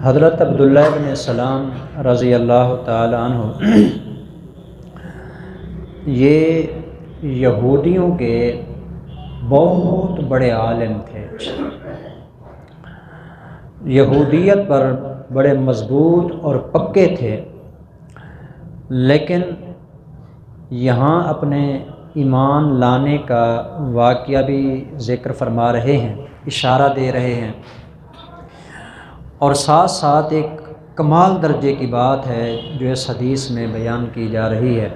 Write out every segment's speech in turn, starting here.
حضرت عبداللہ بن سلام رضی اللہ تعالی عنہ یہ یہودیوں کے بہت بڑے عالم تھے، یہودیت پر بڑے مضبوط اور پکے تھے، لیکن یہاں اپنے ایمان لانے کا واقعہ بھی ذکر فرما رہے ہیں، اشارہ دے رہے ہیں، اور ساتھ ساتھ ایک کمال درجے کی بات ہے جو اس حدیث میں بیان کی جا رہی ہے۔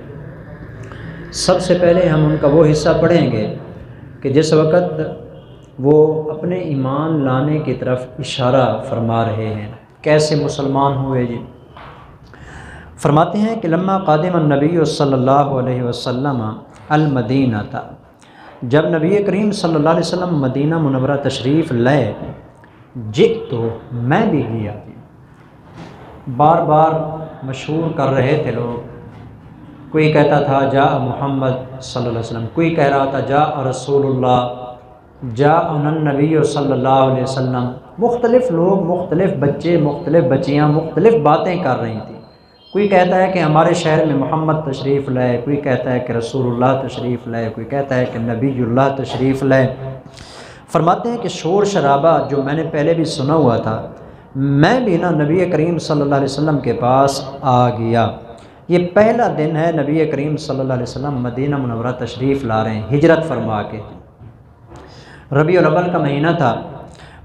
سب سے پہلے ہم ان کا وہ حصہ پڑھیں گے کہ جس وقت وہ اپنے ایمان لانے کی طرف اشارہ فرما رہے ہیں، کیسے مسلمان ہوئے جی۔ فرماتے ہیں کہ لما قادم النبی صلی اللہ علیہ وسلم المدینہ تھا، جب نبی کریم صلی اللہ علیہ وسلم مدینہ منورہ تشریف لائے، تو میں بھی گیا، بار بار مشہور کر رہے تھے لوگ، کوئی کہتا تھا جاء محمد صلی اللہ علیہ وسلم، کوئی کہہ رہا تھا جاء رسول اللہ، جاء النبی صلی اللہ علیہ وسلم، مختلف لوگ، مختلف بچے، مختلف بچیاں مختلف باتیں کر رہی تھیں۔ کوئی کہتا ہے کہ ہمارے شہر میں محمد تشریف لائے، کوئی کہتا ہے کہ رسول اللہ تشریف لائے، کوئی کہتا ہے کہ نبی اللہ تشریف لائے۔ فرماتے ہیں کہ شور شرابہ جو میں نے پہلے بھی سنا ہوا تھا، میں بھی نبی کریم صلی اللہ علیہ وسلم کے پاس آ گیا۔ یہ پہلا دن ہے نبی کریم صلی اللہ علیہ وسلم مدینہ منورہ تشریف لا رہے ہیں ہجرت فرما کے، ربیع الاول کا مہینہ تھا۔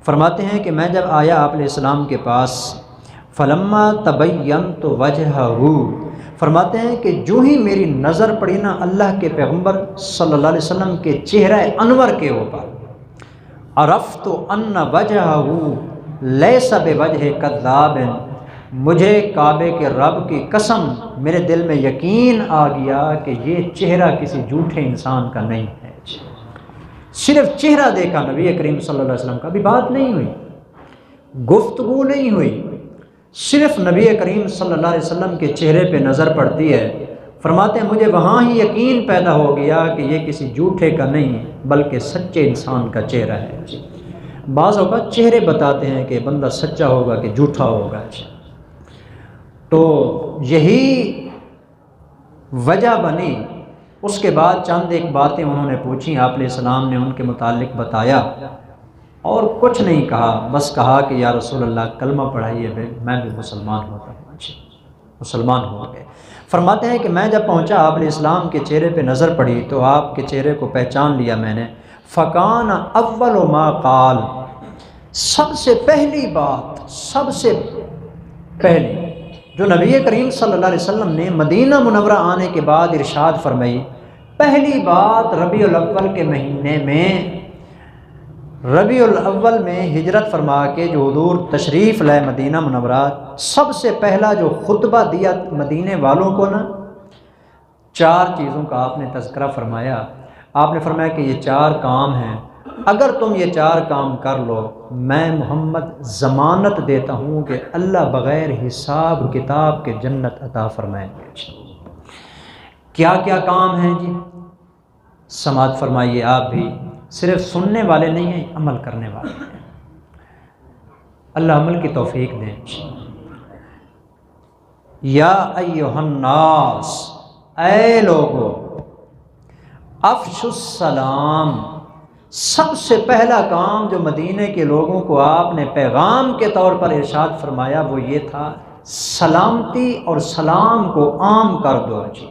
فرماتے ہیں کہ میں جب آیا آپ علیہ السلام کے پاس، فلما تبینت وجہہ، فرماتے ہیں کہ جو ہی میری نظر پڑی نا اللہ کے پیغمبر صلی اللہ علیہ وسلم کے چہرہ انور کے اوپر، عرفت ان وجہہ لیس بوجہ کذاب، مجھے کعبے کے رب کی قسم میرے دل میں یقین آ گیا کہ یہ چہرہ کسی جھوٹے انسان کا نہیں ہے۔ صرف چہرہ دیکھا نبی کریم صلی اللہ علیہ وسلم کا، بھی بات نہیں ہوئی، گفتگو نہیں ہوئی، صرف نبی کریم صلی اللہ علیہ وسلم کے چہرے پہ نظر پڑتی ہے۔ فرماتے ہیں مجھے وہاں ہی یقین پیدا ہو گیا کہ یہ کسی جھوٹے کا نہیں بلکہ سچے انسان کا چہرہ ہے۔ بعض اوقات چہرے بتاتے ہیں کہ بندہ سچا ہوگا کہ جھوٹا ہوگا۔ تو یہی وجہ بنی۔ اس کے بعد چند ایک باتیں انہوں نے پوچھیں، آپ علیہ السلام نے ان کے متعلق بتایا، اور کچھ نہیں کہا، بس کہا کہ یا رسول اللہ کلمہ پڑھائیے، میں بھی مسلمان ہوتا ہوں۔ مسلمان ہو گئے۔ فرماتے ہیں کہ میں جب پہنچا، آپ علیہ السلام کے چہرے پہ نظر پڑی تو آپ کے چہرے کو پہچان لیا میں نے۔ فکان اول ما قال، سب سے پہلی بات، سب سے پہلی جو نبی کریم صلی اللہ علیہ وسلم نے مدینہ منورہ آنے کے بعد ارشاد فرمائی، پہلی بات ربیع الاول کے مہینے میں، ربیع الاول میں ہجرت فرما کے جو حضور تشریف لائے مدینہ منورہ، سب سے پہلا جو خطبہ دیا مدینے والوں کو نا، چار چیزوں کا آپ نے تذکرہ فرمایا۔ آپ نے فرمایا کہ یہ چار کام ہیں، اگر تم یہ چار کام کر لو، میں محمد ضمانت دیتا ہوں کہ اللہ بغیر حساب کتاب کے جنت عطا فرمائیں گے۔ کیا کیا کام ہیں جی؟ سماعت فرمائیے، آپ بھی صرف سننے والے نہیں ہیں، عمل کرنے والے ہیں۔ اللہ عمل کی توفیق دیں۔ یا ایھا الناس، اے لوگو، افشوا السلام، سب سے پہلا کام جو مدینے کے لوگوں کو آپ نے پیغام کے طور پر ارشاد فرمایا وہ یہ تھا، سلامتی اور سلام کو عام کر دو جی،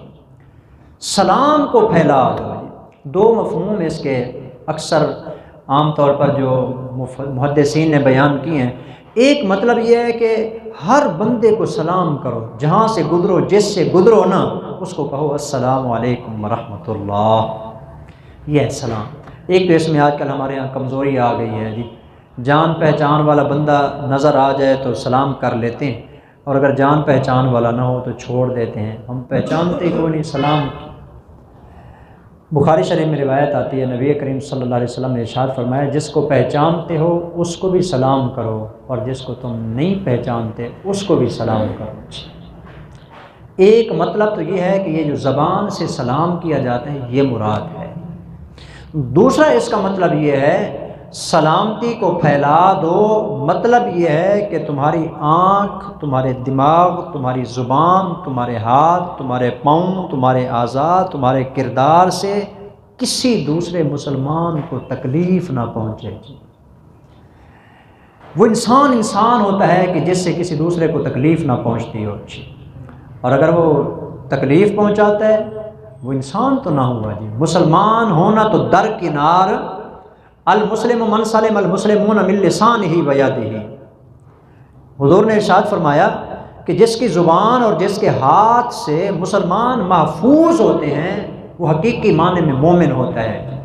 سلام کو پھیلا دو جی۔ دو مفہوم اس کے اکثر عام طور پر جو محدثین نے بیان کی ہیں۔ ایک مطلب یہ ہے کہ ہر بندے کو سلام کرو، جہاں سے گزرو، جس سے گزرو نا، اس کو کہو السلام علیکم ورحمۃ اللہ، یہ ہے سلام۔ ایک تو اس میں آج کل ہمارے یہاں کمزوری آ گئی ہے جی، جان پہچان والا بندہ نظر آ جائے تو سلام کر لیتے ہیں، اور اگر جان پہچان والا نہ ہو تو چھوڑ دیتے ہیں، ہم پہچانتے کوئی نہیں سلام کی۔ بخاری شریف میں روایت آتی ہے، نبی کریم صلی اللہ علیہ وسلم نے ارشاد فرمایا، جس کو پہچانتے ہو اس کو بھی سلام کرو، اور جس کو تم نہیں پہچانتے اس کو بھی سلام کرو۔ ایک مطلب تو یہ ہے کہ یہ جو زبان سے سلام کیا جاتا ہے یہ مراد ہے۔ دوسرا اس کا مطلب یہ ہے سلامتی کو پھیلا دو، مطلب یہ ہے کہ تمہاری آنکھ، تمہارے دماغ، تمہاری زبان، تمہارے ہاتھ، تمہارے پاؤں، تمہارے اعضاء، تمہارے کردار سے کسی دوسرے مسلمان کو تکلیف نہ پہنچے۔ وہ انسان ہوتا ہے کہ جس سے کسی دوسرے کو تکلیف نہ پہنچتی ہو، اور اگر وہ تکلیف پہنچاتا ہے وہ انسان تو نہ ہوا جی۔ مسلمان ہونا تو درکنار، المسلم من سلم المسلمون من لسانہ و یدہ۔ حضور نے ارشاد فرمایا کہ جس کی زبان اور جس کے ہاتھ سے مسلمان محفوظ ہوتے ہیں وہ حقیقی معنی میں مومن ہوتا ہے۔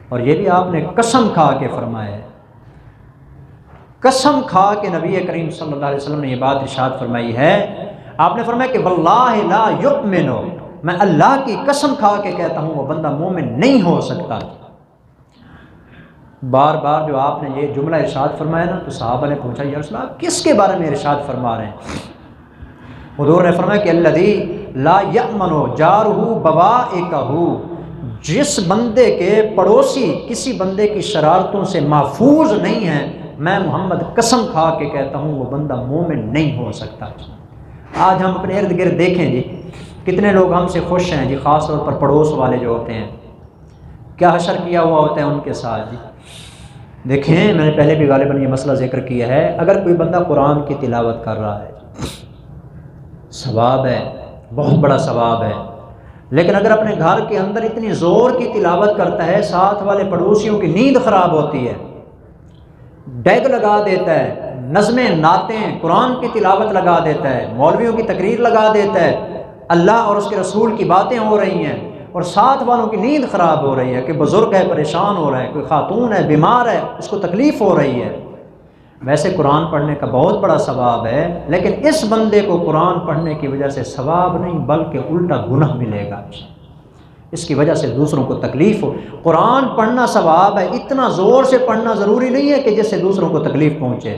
اور یہ بھی آپ نے قسم کھا کے فرمایا ہے، قسم کھا کے نبی کریم صلی اللہ علیہ وسلم نے یہ بات ارشاد فرمائی ہے۔ آپ نے فرمایا کہ واللہ لا یؤمن، میں اللہ کی قسم کھا کے کہتا ہوں وہ بندہ مومن نہیں ہو سکتا۔ بار بار جو آپ نے یہ جملہ ارشاد فرمایا نا تو صحابہ نے پوچھا یا رسول اللہ کس کے بارے میں ارشاد فرما رہے ہیں؟ حضور نے فرمایا کہ الذی لا یأمن جارہ بوائقہ، جس بندے کے پڑوسی کسی بندے کی شرارتوں سے محفوظ نہیں ہیں، میں محمد قسم کھا کے کہتا ہوں وہ بندہ مومن نہیں ہو سکتا۔ آج ہم اپنے ارد گرد دیکھیں جی کتنے لوگ ہم سے خوش ہیں جی، خاص طور پر پڑوس والے جو ہوتے ہیں، کیا حشر کیا ہوا ہوتا ہے ان کے ساتھ جی۔ دیکھیں میں نے پہلے بھی غالباً یہ مسئلہ ذکر کیا ہے، اگر کوئی بندہ قرآن کی تلاوت کر رہا ہے ثواب ہے، بہت بڑا ثواب ہے، لیکن اگر اپنے گھر کے اندر اتنی زور کی تلاوت کرتا ہے ساتھ والے پڑوسیوں کی نیند خراب ہوتی ہے، ڈیگ لگا دیتا ہے، نظمیں نعتیں قرآن کی تلاوت لگا دیتا ہے، مولویوں کی تقریر لگا دیتا ہے، اللہ اور اس کے رسول کی باتیں ہو رہی ہیں اور ساتھ والوں کی نیند خراب ہو رہی ہے، کہ بزرگ ہے پریشان ہو رہا ہے، کوئی خاتون ہے بیمار ہے اس کو تکلیف ہو رہی ہے، ویسے قرآن پڑھنے کا بہت بڑا ثواب ہے، لیکن اس بندے کو قرآن پڑھنے کی وجہ سے ثواب نہیں بلکہ الٹا گناہ ملے گا، اس کی وجہ سے دوسروں کو تکلیف ہو۔ قرآن پڑھنا ثواب ہے، اتنا زور سے پڑھنا ضروری نہیں ہے کہ جس سے دوسروں کو تکلیف پہنچے،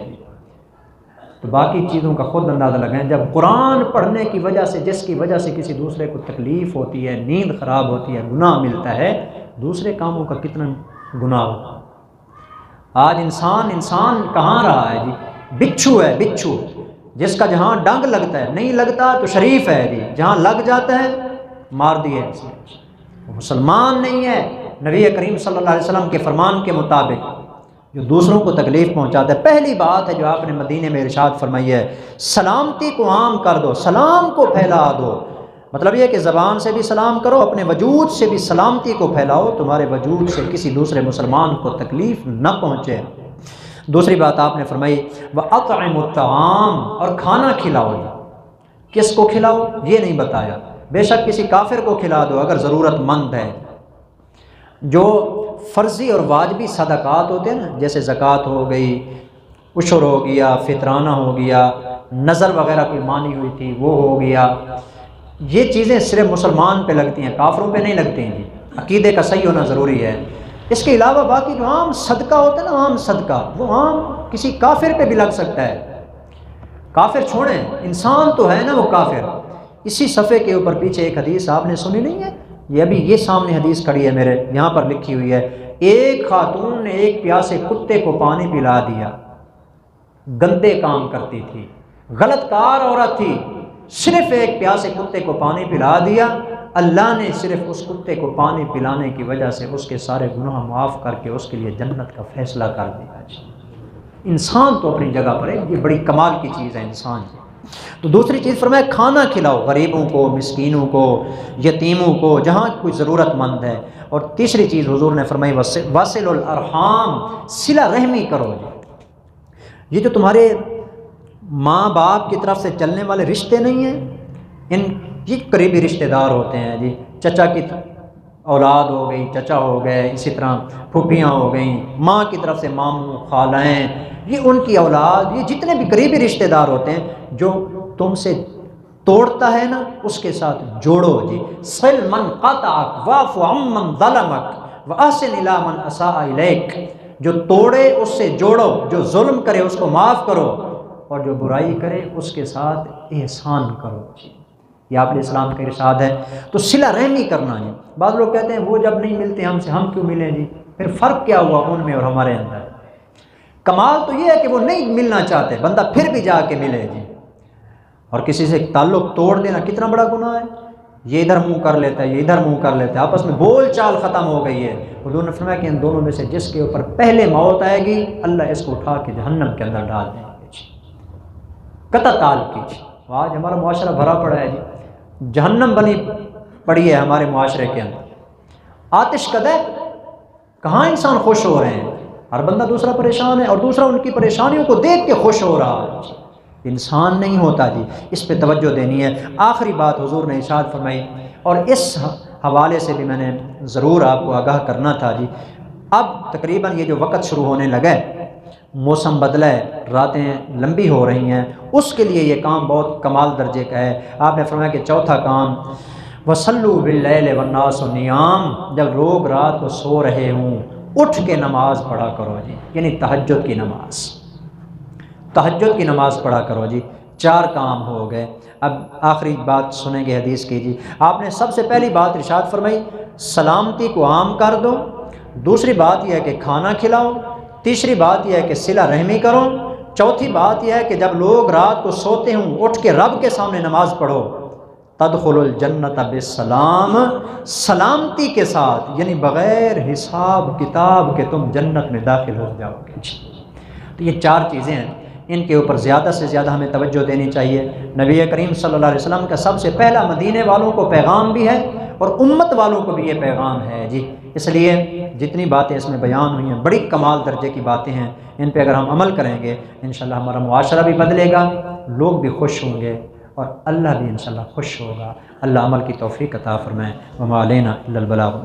تو باقی چیزوں کا خود اندازہ لگائیں۔ جب قرآن پڑھنے کی وجہ سے جس کی وجہ سے کسی دوسرے کو تکلیف ہوتی ہے، نیند خراب ہوتی ہے، گناہ ملتا ہے، دوسرے کاموں کا کتنا گناہ ہوتا ہے۔ آج انسان کہاں رہا ہے جی؟ بچھو ہے، بچھو جس کا جہاں ڈنگ لگتا ہے نہیں لگتا تو شریف ہے جی، جہاں لگ جاتا ہے مار دیے، مسلمان نہیں ہے۔ نبی کریم صلی اللہ علیہ وسلم کے فرمان کے مطابق جو دوسروں کو تکلیف پہنچاتا ہے، پہلی بات ہے جو آپ نے مدینے میں ارشاد فرمائی ہے، سلامتی کو عام کر دو، سلام کو پھیلا دو۔ مطلب یہ کہ زبان سے بھی سلام کرو، اپنے وجود سے بھی سلامتی کو پھیلاؤ، تمہارے وجود سے کسی دوسرے مسلمان کو تکلیف نہ پہنچے۔ دوسری بات آپ نے فرمائی وَأَطْعِمُ الطَّعَامَ، اور کھانا کھلاؤ۔ کس کو کھلاؤ یہ نہیں بتایا، بے شک کسی کافر کو کھلا دو اگر ضرورت مند ہے۔ جو فرضی اور واجبی صدقات ہوتے ہیں نا، جیسے زکوٰۃ ہو گئی، عشر ہو گیا، فطرانہ ہو گیا، نظر وغیرہ کوئی مانی ہوئی تھی وہ ہو گیا، یہ چیزیں صرف مسلمان پہ لگتی ہیں، کافروں پہ نہیں لگتی ہیں جی، عقیدے کا صحیح ہونا ضروری ہے۔ اس کے علاوہ باقی جو عام صدقہ ہوتا ہے نا، عام صدقہ وہ عام کسی کافر پہ بھی لگ سکتا ہے۔ کافر چھوڑیں، انسان تو ہے نا وہ کافر۔ اسی صفحے کے اوپر پیچھے ایک حدیث آپ نے سنی نہیں ہے؟ یہ ابھی یہ سامنے حدیث کھڑی ہے میرے، یہاں پر لکھی ہوئی ہے، ایک خاتون نے ایک پیاسے کتے کو پانی پلا دیا، گندے کام کرتی تھی، غلط کار عورت تھی، صرف ایک پیاسے کتے کو پانی پلا دیا، اللہ نے صرف اس کتے کو پانی پلانے کی وجہ سے اس کے سارے گناہ معاف کر کے اس کے لیے جنت کا فیصلہ کر دیا۔ انسان تو اپنی جگہ پر ہے، یہ بڑی کمال کی چیز ہے انسان کی۔ تو دوسری چیز فرمایا کھانا کھلاؤ غریبوں کو، مسکینوں کو، یتیموں کو، جہاں کوئی ضرورت مند ہے۔ اور تیسری چیز حضور نے فرمائی واصل الارحام، صلہ رحمی کرو۔ یہ جو تمہارے ماں باپ کی طرف سے چلنے والے رشتے نہیں ہیں، یہ قریبی رشتہ دار ہوتے ہیں جی، چچا کی اولاد ہو گئی، چچا ہو گئے، اسی طرح پھوپھیاں ہو گئیں، ماں کی طرف سے ماموں، خالائیں، یہ ان کی اولاد، یہ جتنے بھی قریبی رشتہ دار ہوتے ہیں، جو تم سے توڑتا ہے نا اس کے ساتھ جوڑو جی۔ صل من قطعک واعف عمن ظلمک واحسن الی من اساء الیک، جو توڑے اس سے جوڑو، جو ظلم کرے اس کو معاف کرو، اور جو برائی کرے اس کے ساتھ احسان کرو جی۔ یہ آپ علیہ السلام کا ارشاد ہے۔ تو صلہ رحمی کرنا ہے۔ بعض لوگ کہتے ہیں وہ جب نہیں ملتے ہم سے، ہم کیوں ملیں جی؟ پھر فرق کیا ہوا ان میں اور ہمارے اندر؟ کمال تو یہ ہے کہ وہ نہیں ملنا چاہتے، بندہ پھر بھی جا کے ملے جی۔ اور کسی سے تعلق توڑ دینا کتنا بڑا گناہ ہے، یہ ادھر منہ کر لیتا ہے، یہ ادھر منہ کر لیتا ہے، آپس میں بول چال ختم ہو گئی ہے۔ حضور نے فرمایا کہ ان دونوں میں سے جس کے اوپر پہلے موت آئے گی اللہ اس کو اٹھا کے جہنم کے اندر ڈال دیں گے جی، قطع تعلق کیجیے۔ آج ہمارا معاشرہ بھرا پڑا ہے جی، جہنم بنی پڑی ہے ہمارے معاشرے کے اندر، آتش قدح، کہاں انسان خوش ہو رہے ہیں، ہر بندہ دوسرا پریشان ہے اور دوسرا ان کی پریشانیوں کو دیکھ کے خوش ہو رہا ہے۔ انسان نہیں ہوتا جی، اس پہ توجہ دینی ہے۔ آخری بات حضور نے ارشاد فرمائی، اور اس حوالے سے بھی میں نے ضرور آپ کو آگاہ کرنا تھا جی، اب تقریباً یہ جو وقت شروع ہونے لگا ہے، موسم بدلا ہے، راتیں لمبی ہو رہی ہیں، اس کے لیے یہ کام بہت کمال درجے کا ہے۔ آپ نے فرمایا کہ چوتھا کام، وَصَلُّوا بِاللَّيْلِ وَالنَّاسُ نِيَامٌ، جب لوگ رات کو سو رہے ہوں اٹھ کے نماز پڑھا کرو جی، یعنی تہجد کی نماز، تہجد کی نماز پڑھا کرو جی۔ 4 کام ہو گئے۔ اب آخری بات سنیں گے حدیث کی جی، آپ نے سب سے پہلی بات ارشاد فرمائی سلامتی کو عام کر دو، دوسری بات یہ ہے کہ کھانا کھلاؤ، تیسری بات یہ ہے کہ صلہ رحمی کرو، چوتھی بات یہ ہے کہ جب لوگ رات کو سوتے ہوں اٹھ کے رب کے سامنے نماز پڑھو، تدخل الجنت بالسلام، سلامتی کے ساتھ، یعنی بغیر حساب کتاب کہ تم جنت میں داخل ہو جاؤ گے۔ تو یہ 4 چیزیں ہیں، ان کے اوپر زیادہ سے زیادہ ہمیں توجہ دینی چاہیے۔ نبی کریم صلی اللہ علیہ وسلم کا سب سے پہلا مدینے والوں کو پیغام بھی ہے اور امت والوں کو بھی یہ پیغام ہے جی، اس لیے جتنی باتیں اس میں بیان ہوئی ہیں بڑی کمال درجے کی باتیں ہیں، ان پہ اگر ہم عمل کریں گے انشاءاللہ ہمارا معاشرہ بھی بدلے گا، لوگ بھی خوش ہوں گے اور اللہ بھی انشاءاللہ خوش ہوگا۔ اللہ عمل کی توفیق عطا فرمائے۔ وما علینا الا البلاغ۔